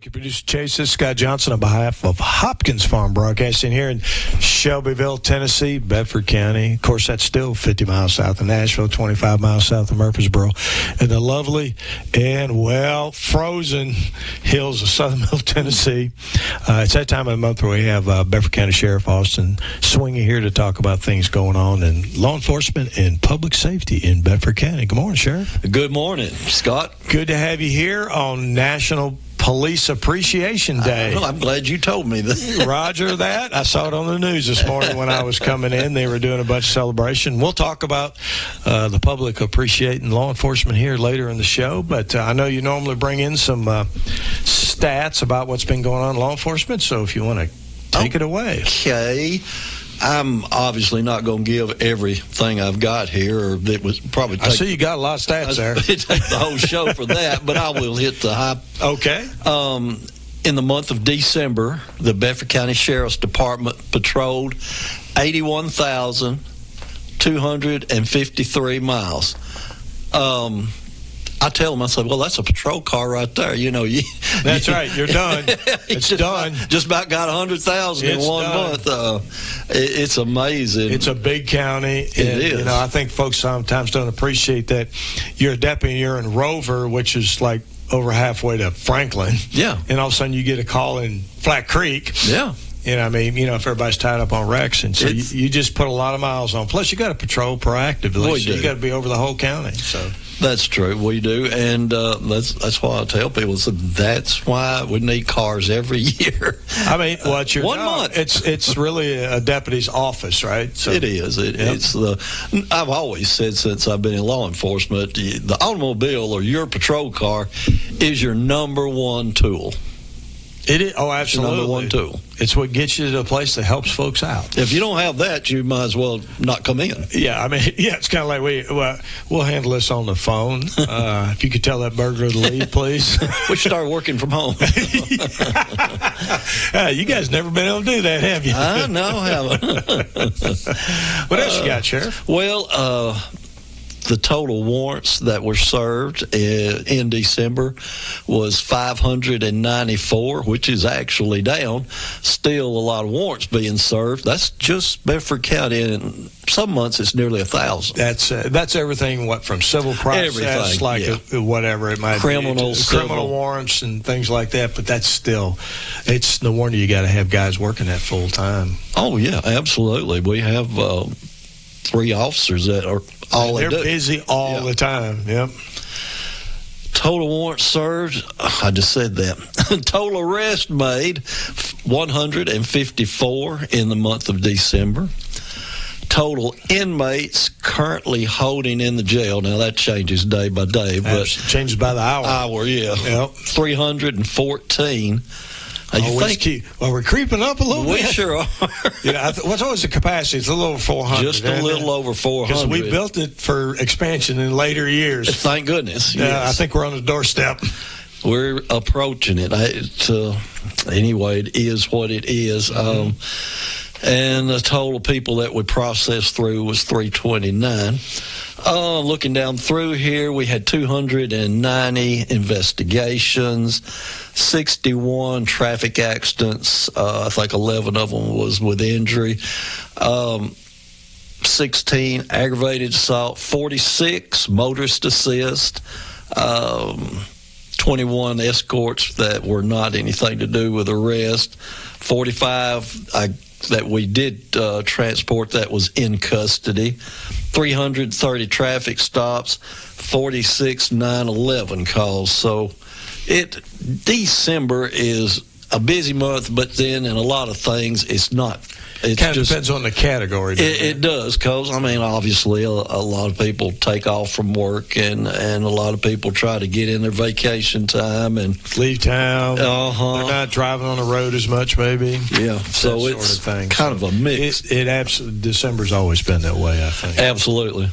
Thank you, Producer Chase. This is Scott Johnson on behalf of Hopkins Farm Broadcasting here in Shelbyville, Tennessee, Bedford County. Of course, that's still 50 miles south of Nashville, 25 miles south of Murfreesboro, in the lovely and, well, frozen hills of southern middle Tennessee. It's that time of the month where we have Bedford County Sheriff Austin swinging here to talk about things going on in law enforcement and public safety in Bedford County. Good morning, Sheriff. Good morning, Scott. Good to have you here on National Police Appreciation Day. I'm glad you told me that. Roger that. I saw it on the news this morning when I was coming in. They were doing a bunch of celebration. We'll talk about the public appreciating law enforcement here later in the show, but I know you normally bring in some stats about what's been going on in law enforcement, so if you want to take it away. Okay. I'm obviously not going to give everything I've got here, or that was probably. I see you got a lot of stats there. Take the whole show for that, but I will hit the high. Okay. In the month of December, the Bedford County Sheriff's Department patrolled 81,253 miles. I tell them, I said, well, that's a patrol car right there. That's right. You're done. It's done. Just about got 100,000 in 1 month. It's amazing. It's a big county. It is. I think folks sometimes don't appreciate that you're a deputy, you're in Rover, which is like over halfway to Franklin. Yeah. And all of a sudden you get a call in Flat Creek. Yeah. If everybody's tied up on wrecks, and so you just put a lot of miles on. Plus, you got to patrol proactively. So you got to be over the whole county. So that's true. We do, and that's why I tell people. So that's why we need cars every year. I mean, what's your 1 month? It's really a deputy's office, right? So, it is. It's I've always said since I've been in law enforcement, the automobile or your patrol car is your number one tool. It is. Oh, absolutely. Number one tool. It's what gets you to a place that helps folks out. If you don't have that, you might as well not come in. Yeah, I mean, it's kind of like we'll handle this on the phone. If you could tell that burglar to leave, please. We should start working from home. You guys never been able to do that, have you? I know, haven't. What else you got, Sheriff? Well, the total warrants that were served in December was 594, which is actually down. Still a lot of warrants being served. That's just Bedford County, and some months it's nearly 1,000. That's everything. What, from civil process, whatever it might criminal warrants and things like that. But that's still, it's no wonder you got to have guys working that full time. Oh yeah, absolutely. We have 3 officers that are. They're busy all the time. Yep. Total warrants served, I just said that. Total arrest made, 154 in the month of December. Total inmates currently holding in the jail. Now, that changes day by day. But changes by the hour. Yeah. Yep. 314. We're creeping up a little bit. We sure are. What's always the capacity? It's a little over 400. Just a little over 400. Because we built it for expansion in later years. Thank goodness. Yes. I think we're on the doorstep. We're approaching it. Anyway, it is what it is. Mm-hmm. And the total people that we processed through was 329. Looking down through here, we had 290 investigations, 61 traffic accidents. I think 11 of them was with injury. 16 aggravated assault, 46 motorist assist, 21 escorts that were not anything to do with arrest, 45 that we did transport that was in custody, 330 traffic stops, 46 9/11 calls. So December is a busy month, but then in a lot of things it's not. It kind of depends on the category. It does, because, obviously a lot of people take off from work, and a lot of people try to get in their vacation time and leave town. They're not driving on the road as much, maybe. Yeah, so it's kind of a mix. December's always been that way, I think. Absolutely.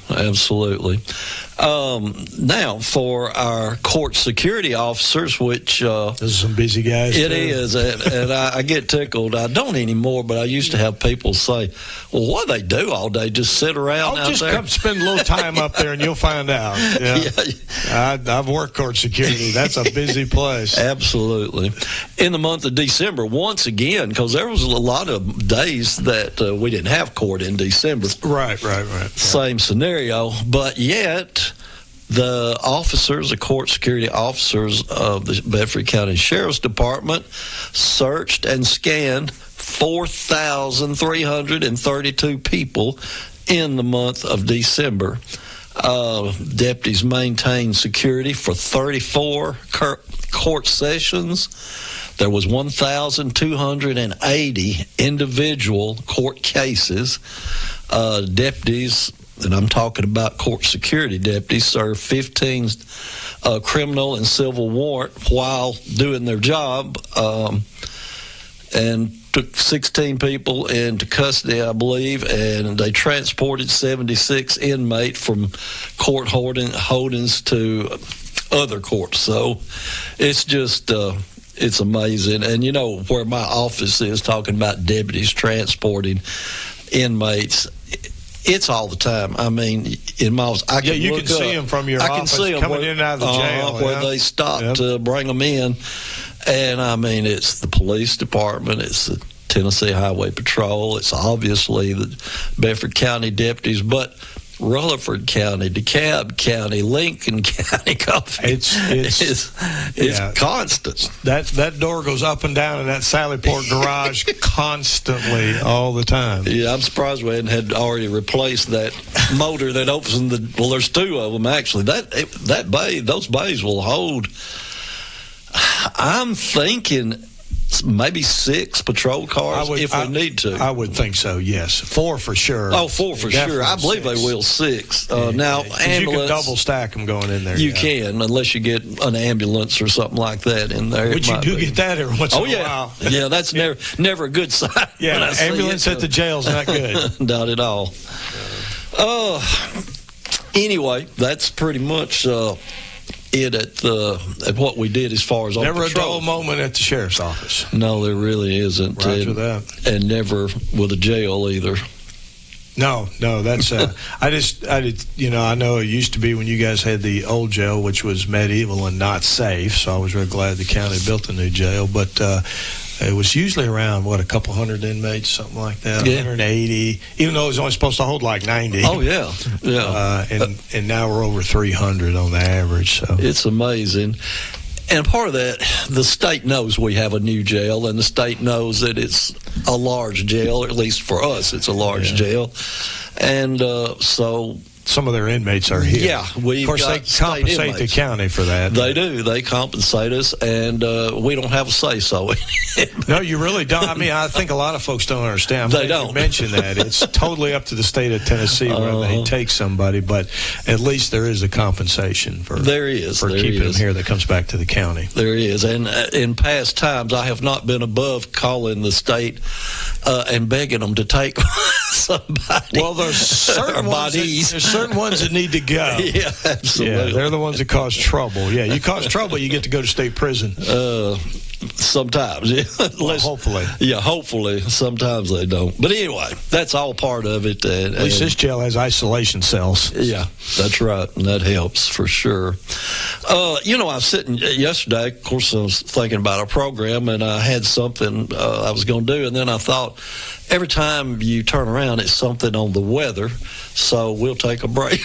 Now, for our court security officers, which those are some busy guys. It is, and I get tickled. I don't anymore, but I used to have people say, "Well, what do they do all day? Just sit around out just there?" Come spend a little time up there, and you'll find out. Yeah. I've worked court security. That's a busy place. Absolutely. In the month of December, once again, because there was a lot of days that we didn't have court in December. Right. Same scenario, but yet the officers, the court security officers of the Bedford County Sheriff's Department searched and scanned 4,332 people in the month of December. Deputies maintained security for 34 court sessions. There was 1,280 individual court cases. Deputies, and I'm talking about court security deputies, served 15 criminal and civil warrant while doing their job, and took 16 people into custody, I believe, and they transported 76 inmates from court holdings to other courts. So it's just it's amazing. And you know where my office is, talking about deputies transporting inmates, it's all the time. I mean, in my office, I can you look can see up, them from your I office can see them coming in and out of the jail. Where they stop to bring them in. And, I mean, it's the police department, it's the Tennessee Highway Patrol, it's obviously the Bedford County deputies, but Rutherford County, DeKalb County, Lincoln County, it's constant. That door goes up and down in that Sallyport garage constantly, all the time. Yeah, I'm surprised we hadn't already replaced that motor that opens well, there's two of them, actually. Those bays will hold, I'm thinking, maybe 6 patrol cars if we need to. I would think so, yes. 4 for sure. Oh, 4 for sure. I believe 6. They will 6. Now, ambulance. You can double stack them going in there. You can, unless you get an ambulance or something like that in there. But you do get that every once in a while. Yeah, that's never a good sign. Yeah, ambulance at the jail's not good. Not at all. Anyway, that's pretty much it at what we did as far as on never patrol. A dull moment at the sheriff's office. No, there really isn't. Roger that. And never with a jail either. No, that's I know it used to be when you guys had the old jail, which was medieval and not safe, so I was really glad the county built a new jail, but it was usually around, a couple hundred inmates, something like that, 180, even though it was only supposed to hold like 90. Oh, yeah. And now we're over 300 on the average. So it's amazing. And part of that, the state knows we have a new jail, and the state knows that it's a large jail, at least for us, it's a large jail. And so some of their inmates are here. Yeah, of course, they compensate the county for that. They do. They compensate us, and we don't have a say-so. No, you really don't. I mean, I think a lot of folks don't understand. They don't. You mention that. It's totally up to the state of Tennessee whether they take somebody, but at least there is a compensation for keeping them here that comes back to the county. There is. And in past times, I have not been above calling the state and begging them to take somebody. Well, there's certain ones that need to go. Yeah, absolutely. Yeah, they're the ones that cause trouble. Yeah, you cause trouble, you get to go to state prison. Sometimes, yeah. Well, hopefully. Yeah, hopefully. Sometimes they don't. But anyway, that's all part of it. At least this jail has isolation cells. Yeah, that's right, and that helps for sure. I was sitting yesterday, of course, I was thinking about our program, and I had something I was going to do, and then I thought, every time you turn around, it's something on the weather, so we'll take a break.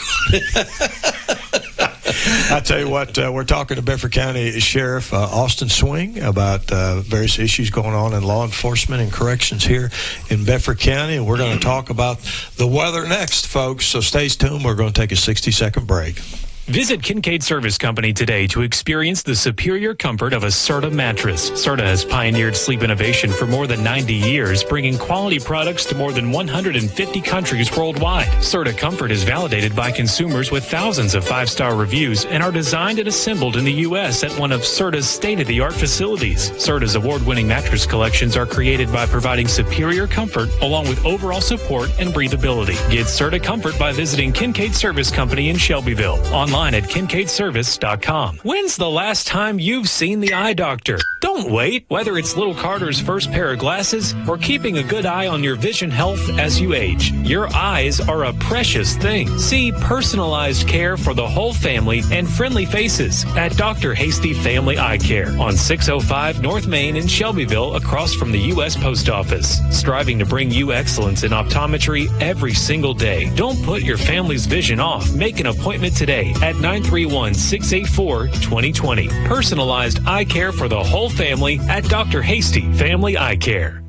I tell you what, we're talking to Bedford County Sheriff Austin Swing about various issues going on in law enforcement and corrections here in Bedford County, and we're going to talk about the weather next, folks, so stay tuned. We're going to take a 60-second break. Visit Kincaid Service Company today to experience the superior comfort of a Serta mattress. Serta has pioneered sleep innovation for more than 90 years, bringing quality products to more than 150 countries worldwide. Serta Comfort is validated by consumers with thousands of 5-star reviews and are designed and assembled in the U.S. at one of Serta's state-of-the-art facilities. Serta's award-winning mattress collections are created by providing superior comfort along with overall support and breathability. Get Serta Comfort by visiting Kincaid Service Company in Shelbyville. Online at KincaidService.com. When's the last time you've seen the eye doctor? Don't wait. Whether it's little Carter's first pair of glasses or keeping a good eye on your vision health as you age, your eyes are a precious thing. See personalized care for the whole family and friendly faces at Dr. Hasty Family Eye Care on 605 North Main in Shelbyville, across from the U.S. Post Office. Striving to bring you excellence in optometry every single day. Don't put your family's vision off. Make an appointment today at 931-684-2020. Personalized eye care for the whole family at Dr. Hasty Family Eye Care.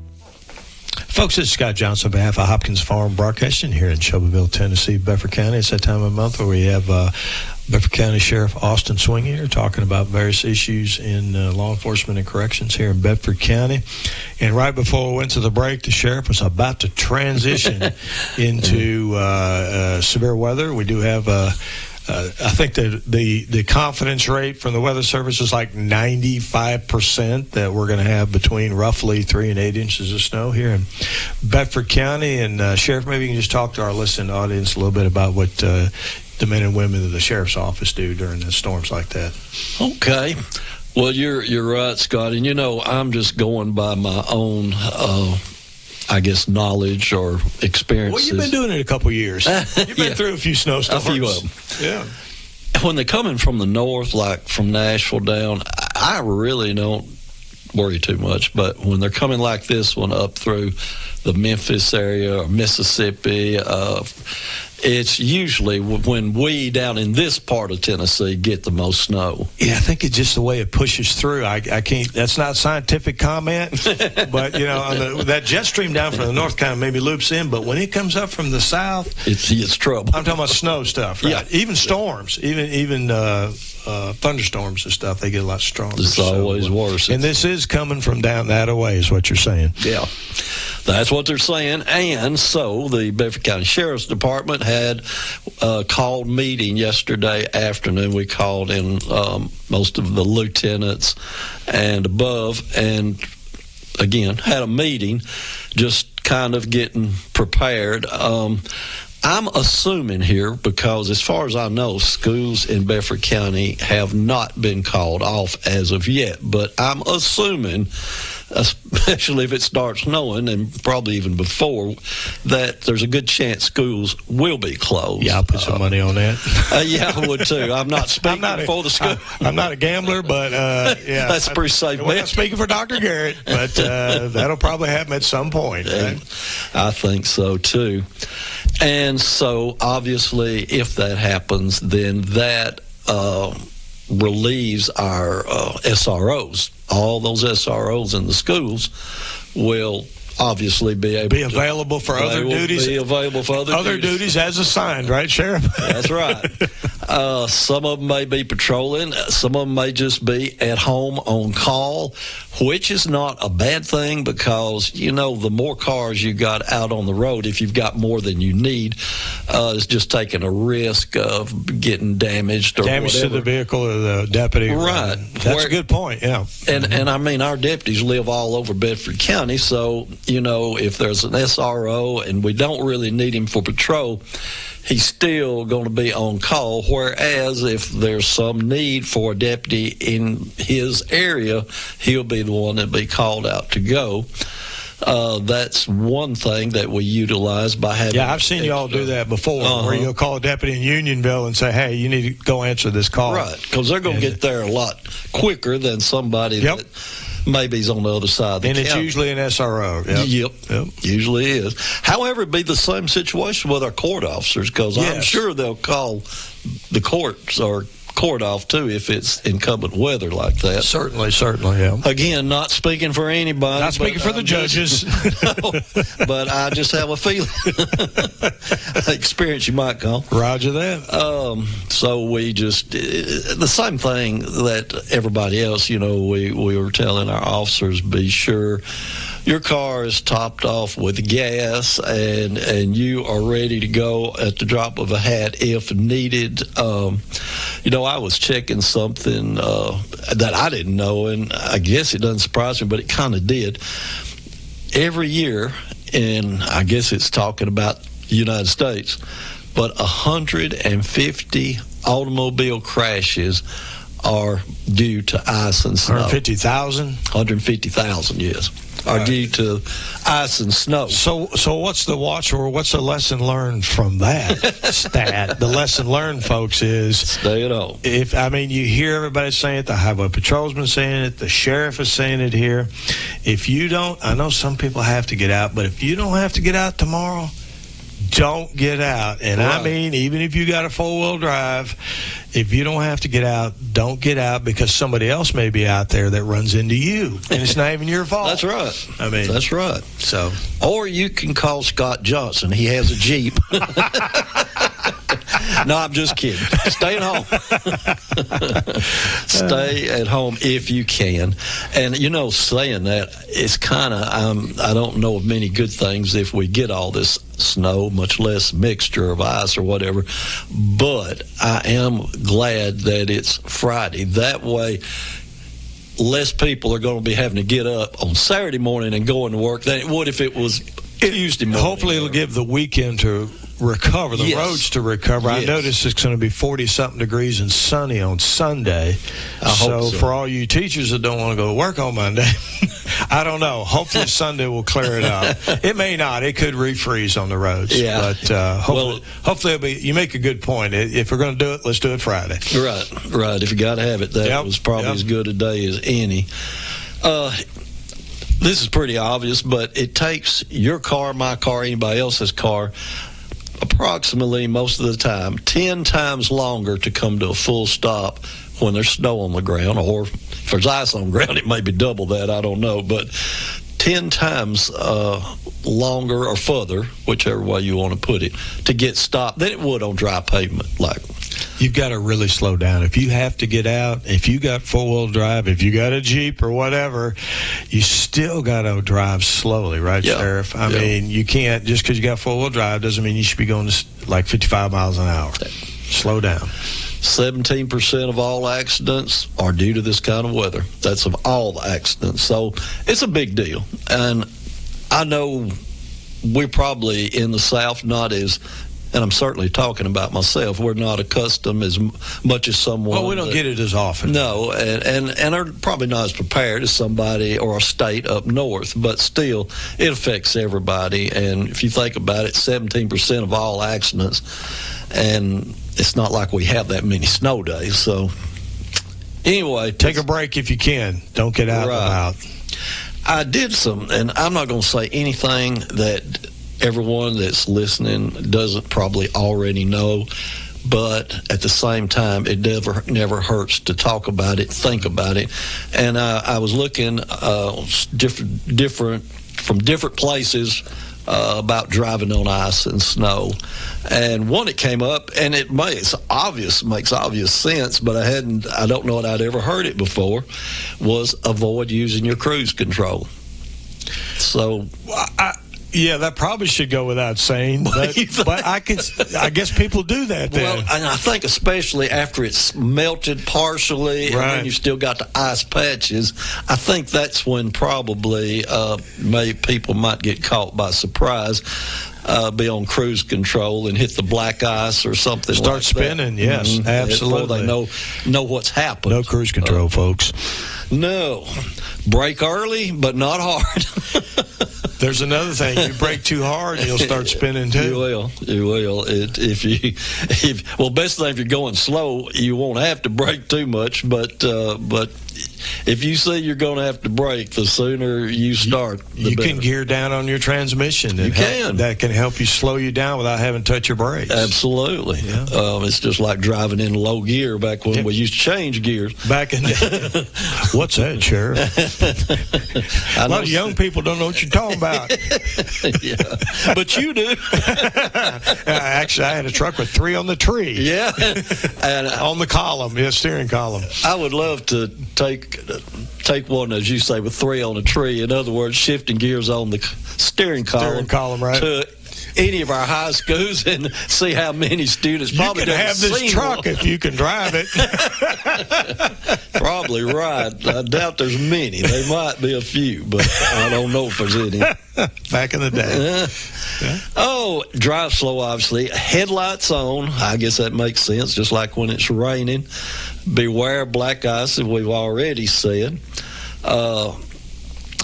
Folks, this is Scott Johnson on behalf of Hopkins Farm Broadcasting here in Shelbyville, Tennessee, Bedford County. It's that time of month where we have Bedford County Sheriff Austin Swing here talking about various issues in law enforcement and corrections here in Bedford County. And right before we went to the break, the sheriff was about to transition into severe weather. We do have I think the confidence rate from the Weather Service is like 95% that we're going to have between roughly 3 and 8 inches of snow here in Bedford County. And Sheriff, maybe you can just talk to our listening audience a little bit about what the men and women of the Sheriff's Office do during the storms like that. Okay. Well, you're right, Scott. And, I'm just going by my own I guess, knowledge or experiences. Well, you've been doing it a couple years. You've been through a few snowstorms. A few of them. Yeah. When they're coming from the north, like from Nashville down, I really don't worry too much. But when they're coming like this one up through the Memphis area or Mississippi, it's usually when we down in this part of Tennessee get the most snow. Yeah, I think it's just the way it pushes through. I can't. That's not scientific comment, but that jet stream down from the north kind of maybe loops in. But when it comes up from the south, it's trouble. I'm talking about snow stuff, right? Yeah. Even storms, even thunderstorms and stuff, they get a lot stronger. It's always worse. And this is coming from down that way, is what you're saying. Yeah. That's what they're saying. And so the Bedford County Sheriff's Department had a called meeting yesterday afternoon. We called in most of the lieutenants and above, and again, had a meeting just kind of getting prepared. I'm assuming here, because as far as I know, schools in Bedford County have not been called off as of yet, but I'm assuming, especially if it starts snowing, and probably even before, that there's a good chance schools will be closed. Yeah, I'll put some money on that. Yeah, I would too. I'm not speaking for the school. I'm not a gambler, but yeah. That's a pretty safe bet. We're not speaking for Dr. Garrett, but that'll probably happen at some point. Right? I think so too. And so, obviously, if that happens, then that relieves our SROs. All those SROs in the schools will obviously be available for other duties. Be available for other duties as assigned, right, Sheriff? That's right. Some of them may be patrolling. Some of them may just be at home on call, which is not a bad thing, because the more cars you got out on the road, if you've got more than you need, it's just taking a risk of getting damaged or damage whatever. To the vehicle or the deputy. Right. That's a good point. Yeah. And I mean, our deputies live all over Bedford County, so if there's an SRO and we don't really need him for patrol, he's still going to be on call. Whereas if there's some need for a deputy in his area, he'll be the one that be called out to go. That's one thing that we utilize by having. Yeah, I've seen y'all do that before, where you'll call a deputy in Unionville and say, "Hey, you need to go answer this call." Right, because they're going to get there a lot quicker than somebody that maybe he's on the other side of the county. And it's usually an SRO. Yep. Usually is. However, it'd be the same situation with our court officers, because I'm sure they'll call the courts or court off, too, if it's inclement weather like that. Certainly, yeah. Again, not speaking for anybody. Not speaking for the judges. But I just have a feeling. Experience, you might call. Roger that. So we just, the same thing that everybody else, we were telling our officers, be sure your car is topped off with gas and you are ready to go at the drop of a hat if needed. I was checking something that I didn't know, and I guess it doesn't surprise me, but it kind of did. Every year, and I guess it's talking about the United States, but 150 automobile crashes are due to ice and snow. 150,000? 150,000, yes, are due to ice and snow. So what's the watch, or what's the lesson learned from that stat? The lesson learned, folks, is stay at home. You hear everybody saying it, the highway patrolman saying it, the sheriff is saying it here. If you don't, I know some people have to get out, but if you don't have to get out tomorrow, don't get out. And right. Even if you got a four-wheel drive, if you don't have to get out, don't get out, because somebody else may be out there that runs into you, and it's not even your fault. That's right. That's right. So, or you can call Scott Johnson. He has a Jeep. No, I'm just kidding. Stay at home. Stay at home if you can. And, saying that, it's kind of, I don't know of many good things if we get all this snow, much less mixture of ice or whatever. But I am glad that it's Friday. That way, less people are going to be having to get up on Saturday morning and going to work than it would if it was Tuesday morning. Hopefully it'll give the weekend to recover, the roads to recover. Yes. I noticed it's going to be 40-something degrees and sunny on Sunday. I hope so. For all you teachers that don't want to go to work on Monday, I don't know. Hopefully Sunday will clear it up. It may not. It could refreeze on the roads. Yeah. But hopefully it'll be. You make a good point. If we're going to do it, let's do it Friday. Right. If you got to have it, that was probably as good a day as any. This is pretty obvious, but it takes your car, my car, anybody else's car, approximately most of the time 10 times longer to come to a full stop when there's snow on the ground, or if there's ice on the ground, it may be double that, I don't know, but 10 times longer or further, whichever way you want to put it, to get stopped than it would on dry pavement. You've got to really slow down. If you have to get out, if you got four-wheel drive, if you got a Jeep or whatever, you still got to drive slowly, right, Sheriff? You can't, just because you got four-wheel drive doesn't mean you should be going to like 55 miles an hour. Slow down. 17% of all accidents are due to this kind of weather. That's of all the accidents. So it's a big deal. And I know we're probably in the South not as, and I'm certainly talking about myself, we're not accustomed as much as someone. Well, we don't get it as often. No, and are probably not as prepared as somebody or a state up north, but still, it affects everybody. And if you think about it, 17% of all accidents, and it's not like we have that many snow days. So anyway, take a break if you can. Don't get out and about. I did some, and I'm not going to say anything that everyone that's listening doesn't probably already know, but at the same time, it never hurts to talk about it, think about it. And I was looking different from different places about driving on ice and snow, and one that came up, and makes obvious sense, but I don't know that I'd ever heard it before, was avoid using your cruise control. So yeah, that probably should go without saying, but I guess people do that then. Well, and I think especially after it's melted partially, and then you still got the ice patches, I think that's when probably people might get caught by surprise, be on cruise control and hit the black ice or something. Start spinning, yes, absolutely. Before they know what's happened. No cruise control, folks. No. Brake early, but not hard. There's another thing. You brake too hard, you'll start spinning too. You will. Best thing if you're going slow, you won't have to brake too much. But if you see you're going to have to brake, the sooner you start, the you better. can gear down on your transmission. You can. That can help you slow you down without having to touch your brakes. Absolutely. Yeah. It's just like driving in low gear back when we used to change gears. Back in the what's that, Sheriff? A lot of young people don't know what you're talking about. Yeah, but you do. Actually, I had a truck with 3 on the tree. Yeah, and on the column, steering column. I would love to take one, as you say, with 3 on the tree. In other words, shifting gears on the steering column right? To any of our high schools and see how many students probably you can have this truck if you can drive it. Probably right. I doubt there's many. There might be a few, but I don't know if there's any. Back in the day. Oh, drive slow, obviously. Headlights on. I guess that makes sense, just like when it's raining. Beware of black ice, as we've already said.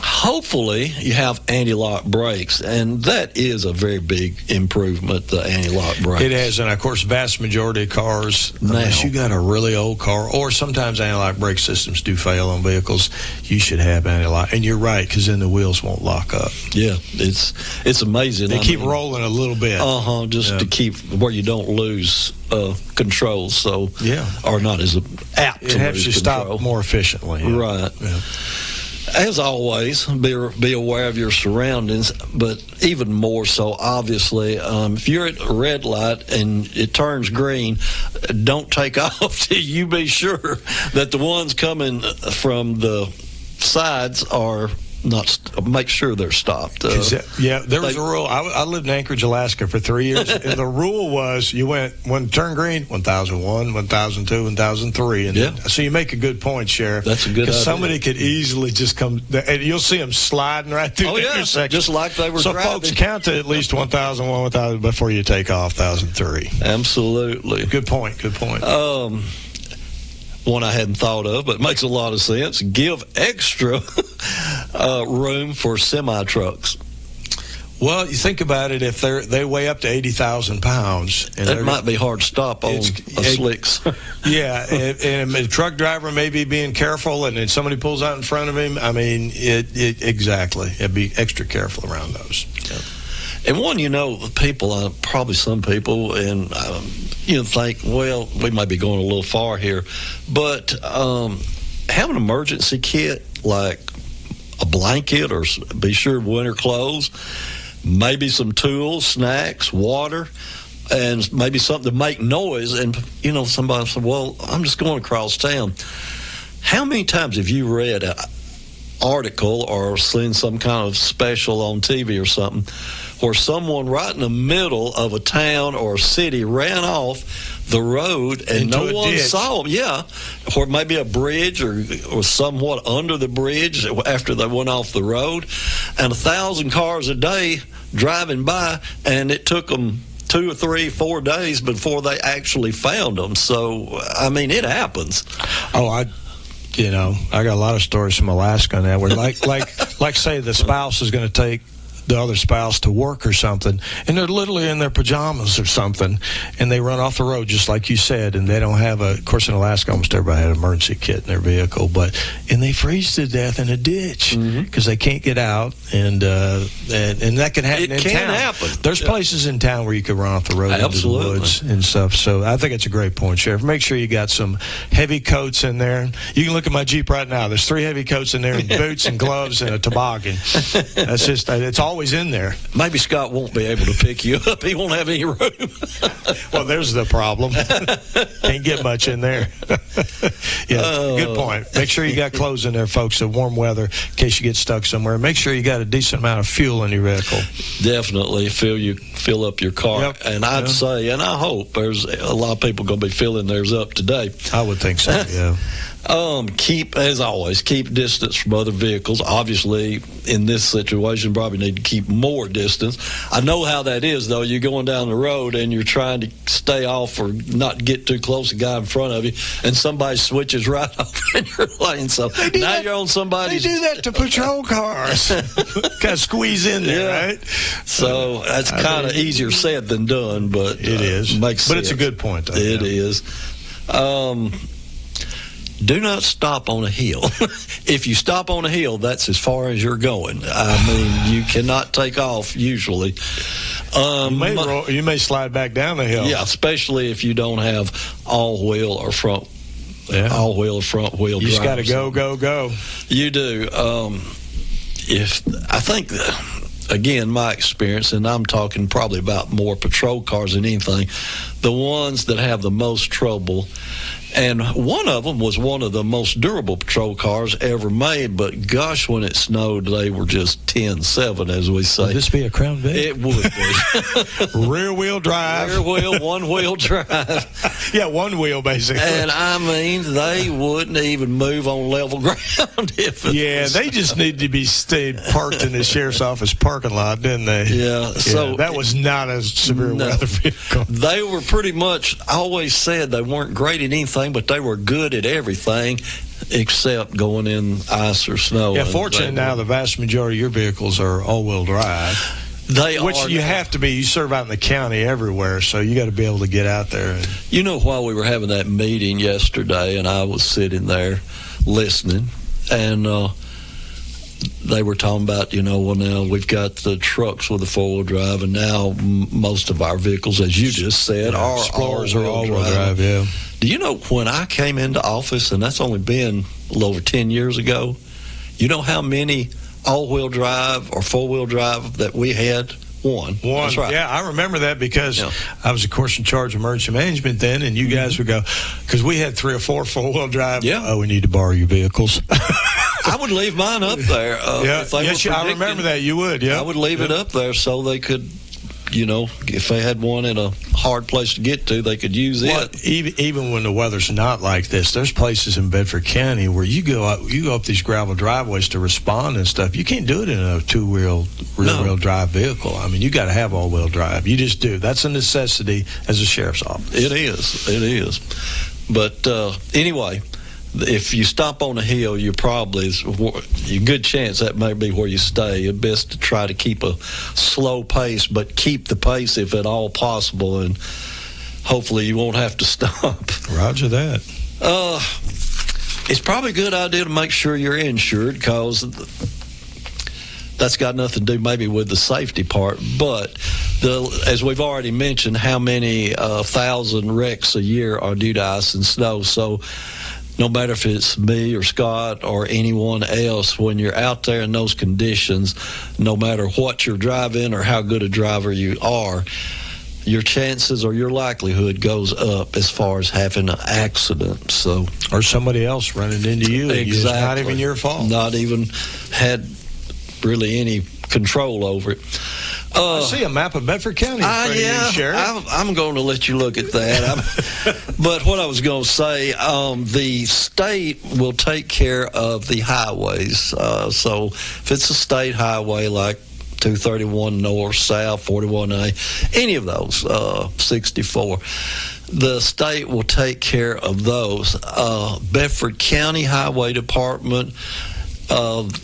Hopefully, you have anti-lock brakes, and that is a very big improvement, the anti-lock brakes. It is, and of course, vast majority of cars, unless you got a really old car, or sometimes anti-lock brake systems do fail on vehicles, you should have anti-lock. And you're right, because then the wheels won't lock up. Yeah, it's amazing. They keep rolling a little bit. Just to keep where you don't lose control, so or not as apt. It helps you stop more efficiently. Right. Yeah. As always, be aware of your surroundings, but even more so, obviously, if you're at a red light and it turns green, don't take off till you be sure that the ones coming from the sides are not. Make sure they're stopped. There was a rule. I lived in Anchorage, Alaska for 3 years, and the rule was you went when it turned green, 1001, 1002, 1003, and so you make a good point, Sheriff. That's a good idea. Because somebody could easily just come, and you'll see them sliding right through the intersection. Just like they were driving. So folks, count to at least 1001, 1000 before you take off 1003. Absolutely. Good point. Good point. One I hadn't thought of, but makes a lot of sense. Give extra room for semi-trucks. Well, you think about it, if they weigh up to 80,000 pounds. And it might be hard to stop on slicks. Yeah, and a truck driver may be being careful, and then somebody pulls out in front of him. I mean, exactly. It'd be extra careful around those. Yeah. And one, people, probably some people, and think, well, we might be going a little far here, but have an emergency kit like a blanket, or be sure of winter clothes, maybe some tools, snacks, water, and maybe something to make noise. And somebody said, well, I'm just going across town. How many times have you read an article or seen some kind of special on TV or something where someone right in the middle of a town or a city ran off the road and no one saw them? Yeah, or maybe a bridge or somewhat under the bridge after they went off the road, and 1,000 cars a day driving by, and it took them 2 or 3, 4 days before they actually found them. So, I mean, it happens. Oh, I got a lot of stories from Alaska on that, where like say the spouse is going to take the other spouse to work or something, and they're literally in their pajamas or something, and they run off the road just like you said, and they don't have of course in Alaska almost everybody had an emergency kit in their vehicle, and they freeze to death in a ditch because they can't get out, and that can happen in town. It can happen. There's places in town where you could run off the road into the woods and stuff, so I think it's a great point, Sheriff. Make sure you got some heavy coats in there. You can look at my Jeep right now. There's 3 heavy coats in there, and boots and gloves and a toboggan. That's just, it's always in there. Maybe Scott won't be able to pick you up. He won't have any room. Well, there's the problem. Can't get much in there. Good point. Make sure you got clothes in there, folks, in warm weather in case you get stuck somewhere. Make sure you got a decent amount of fuel in your vehicle. Definitely fill up your car. Yep. And I'd say, and I hope there's a lot of people going to be filling theirs up today. I would think so, yeah. Keep distance from other vehicles. Obviously, in this situation, probably need to keep more distance. I know how that is, though. You're going down the road and you're trying to stay off or not get too close to the guy in front of you, and somebody switches right over in your lane. So now you're on somebody's. They do that to patrol cars. Kind of squeeze in there, right? So that's kind of easier said than done, but it is. Makes sense. But it's a good point, though. It is. do not stop on a hill. If you stop on a hill, that's as far as you're going. I mean, you cannot take off usually. You may slide back down the hill. Yeah, especially if you don't have all-wheel or front. Yeah. All-wheel or front-wheel drive. You just got to go. You do. I think, again, my experience, and I'm talking probably about more patrol cars than anything, the ones that have the most trouble. And one of them was one of the most durable patrol cars ever made, but gosh, when it snowed, they were just 10-7, as we say. Would this be a Crown Vic? It would be. Rear-wheel drive. Rear-wheel, one-wheel drive. Yeah, one wheel, basically. And, I mean, they wouldn't even move on level ground if it was. They just need to be parked in the sheriff's office parking lot, didn't they? Yeah. So that was not a severe weather vehicle. They were pretty much, I always said they weren't great at anything, but they were good at everything except going in ice or snow. Yeah, fortunately now the vast majority of your vehicles are all-wheel drive. Which you have to be. You serve out in the county everywhere, so you got to be able to get out there. You know, while we were having that meeting yesterday, and I was sitting there listening, and they were talking about, well, now we've got the trucks with the four-wheel drive, and now most of our vehicles, as you just said, are Explorers are all-wheel drive. Yeah. Do you know when I came into office, and that's only been a little over 10 years ago, you know how many all-wheel drive or four-wheel drive that we had? One. That's right. Yeah, I remember that because I was, of course, in charge of emergency management then, and you guys would go, because we had 3 or 4 four-wheel drive. Yeah. Oh, we need to borrow your vehicles. I would leave mine up there. I remember that. You would, yeah. I would leave it up there so they could, if they had one in a hard place to get to, they could use it. Even when the weather's not like this, there's places in Bedford County where you go up these gravel driveways to respond and stuff. You can't do it in a rear-wheel drive vehicle. I mean, you got to have all-wheel drive. You just do. That's a necessity as a sheriff's office. It is. But anyway, if you stop on a hill, you're good chance that may be where you stay. It's best to try to keep a slow pace, but keep the pace if at all possible, and hopefully you won't have to stop. Roger that. It's probably a good idea to make sure you're insured, because that's got nothing to do maybe with the safety part, but as we've already mentioned, how many 1,000 wrecks a year are due to ice and snow. So no matter if it's me or Scott or anyone else, when you're out there in those conditions, no matter what you're driving or how good a driver you are, your chances or your likelihood goes up as far as having an accident. So, or somebody else running into you. Exactly. It's not even your fault. Not even had really any control over it. I see a map of Bedford County. I'm going to let you look at that. But what I was going to say, the state will take care of the highways. So if it's a state highway like 231 north, south, 41A, any of those, 64, the state will take care of those. Bedford County Highway Department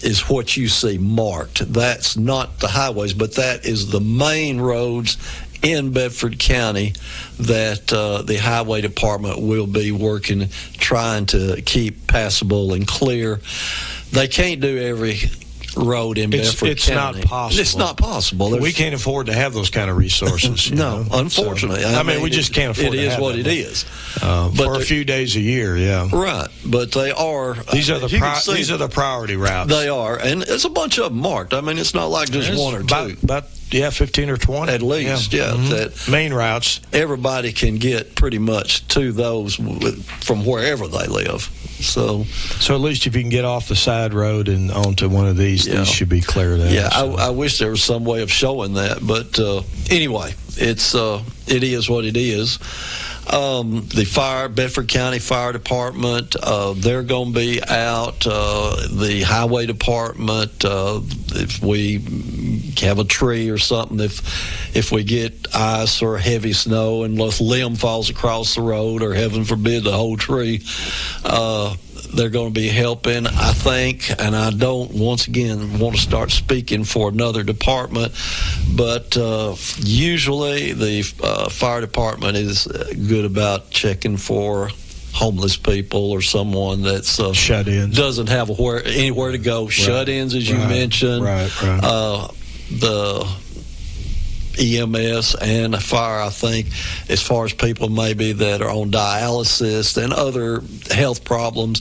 is what you see marked. That's not the highways, but that is the main roads in Bedford County that the highway department will be working, trying to keep passable and clear. They can't do every road in Bedford County. It's not possible. It's not possible. We can't afford to have those kind of resources. No, unfortunately. So, I mean, we just can't afford it. It is what it is. But for a few days a year, yeah. Right, but they are. These are the priority routes. They are, and it's a bunch of them marked. I mean, it's not like just one or two. About 15 or 20 at least. Yeah, that main routes. Everybody can get pretty much to those from wherever they live. So at least if you can get off the side road and onto one of these should be cleared out. Yeah, so. I wish there was some way of showing that, but anyway, it is what it is. The Bedford County Fire Department, they're going to be out. The Highway Department, if we have a tree or something, if we get ice or heavy snow and a limb falls across the road, or heaven forbid the whole tree, they're going to be helping, I think. And I don't, once again, want to start speaking for another department, but usually the fire department is good about checking for homeless people or someone that's shut-ins, doesn't have anywhere to go. Right. Shut-ins, as you mentioned. Right. The EMS and fire, I think, as far as people maybe that are on dialysis and other health problems,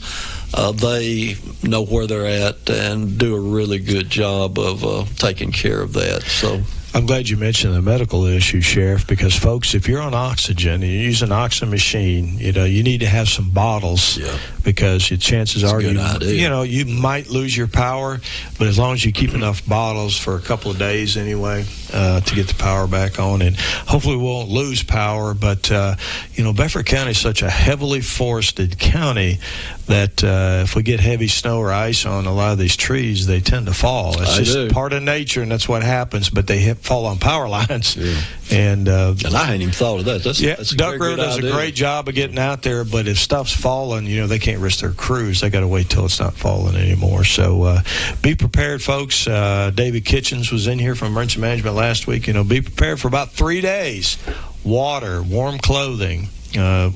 they know where they're at and do a really good job of taking care of that. So I'm glad you mentioned the medical issue, Sheriff, because, folks, if you're on oxygen and you use an oxygen machine, you need to have some bottles because your chances are you might lose your power, but as long as you keep enough bottles for a couple of days anyway to get the power back on, and hopefully we won't lose power. But, Bedford County is such a heavily forested county that if we get heavy snow or ice on a lot of these trees, they tend to fall. It's just part of nature, and that's what happens, but they fall on power lines. Yeah. And I hadn't even thought of that. That's Duck Road does a great job of getting out there, but if stuff's falling, they can't risk their crews. They got to wait till it's not falling anymore. So be prepared, folks. David Kitchens was in here from Emergency Management last week. Be prepared for about 3 days. Water, warm clothing,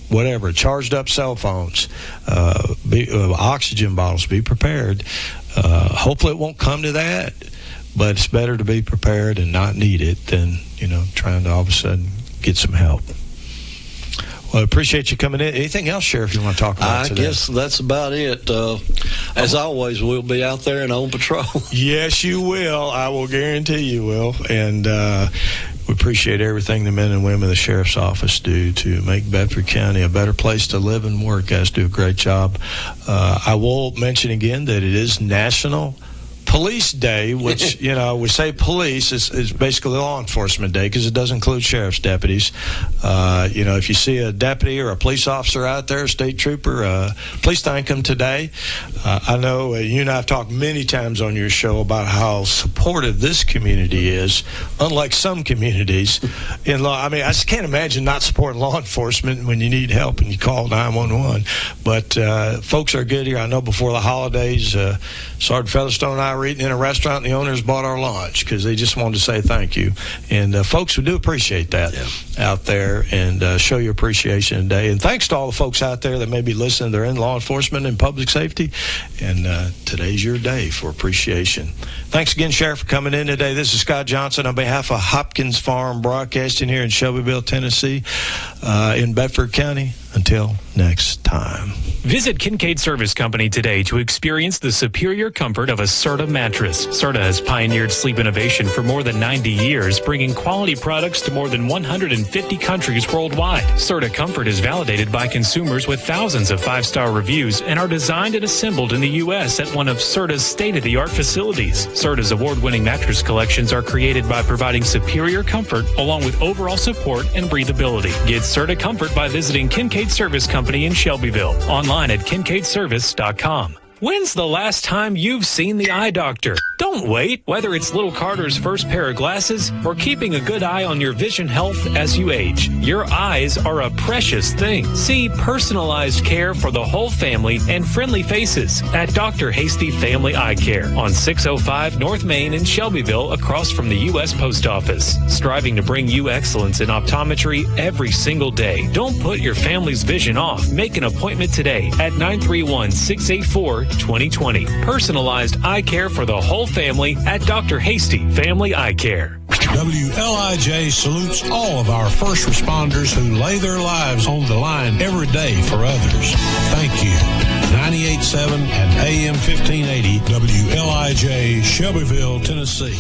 whatever, charged up cell phones, oxygen bottles. Be prepared. Hopefully it won't come to that, but it's better to be prepared and not need it than trying to all of a sudden get some help. Well, I appreciate you coming in. Anything else, Sheriff, you want to talk about today? I guess that's about it. As always, we'll be out there and on patrol. Yes, you will. I will guarantee you will. And we appreciate everything the men and women of the Sheriff's Office do to make Bedford County a better place to live and work. Guys do a great job. I will mention again that it is National Police Day, which, we say police is basically law enforcement day because it does include sheriff's deputies. If you see a deputy or a police officer out there, a state trooper, please thank them today. I know you and I have talked many times on your show about how supportive this community is, unlike some communities in law. I mean, I just can't imagine not supporting law enforcement when you need help and you call 911. But folks are good here. I know before the holidays, Sergeant Featherstone and I were eating in a restaurant, and the owners bought our lunch because they just wanted to say thank you. And folks, we do appreciate that out there and show your appreciation today. And thanks to all the folks out there that may be listening. They're in law enforcement and public safety, and today's your day for appreciation. Thanks again, Sheriff, for coming in today. This is Scott Johnson on behalf of Hopkins Farm Broadcasting here in Shelbyville, Tennessee, in Bedford County. Until next time. Visit Kincaid Service Company today to experience the superior comfort of a Serta mattress. Serta has pioneered sleep innovation for more than 90 years, bringing quality products to more than 150 countries worldwide. Serta Comfort is validated by consumers with thousands of 5-star reviews and are designed and assembled in the U.S. at one of Serta's state-of-the-art facilities. Serta's award-winning mattress collections are created by providing superior comfort along with overall support and breathability. Get Serta Comfort by visiting Kincaid Service Company in Shelbyville. Online at kincaidservice.com. When's the last time you've seen the eye doctor? Don't wait. Whether it's little Carter's first pair of glasses or keeping a good eye on your vision health as you age, your eyes are a precious thing. See personalized care for the whole family and friendly faces at Dr. Hasty Family Eye Care on 605 North Main in Shelbyville, across from the U.S. Post Office. Striving to bring you excellence in optometry every single day. Don't put your family's vision off. Make an appointment today at 931-684-2020. Personalized eye care for the whole family at Dr. Hasty Family Eye Care. WLIJ salutes all of our first responders who lay their lives on the line every day for others. Thank you. 98.7 and AM 1580 WLIJ, Shelbyville, Tennessee.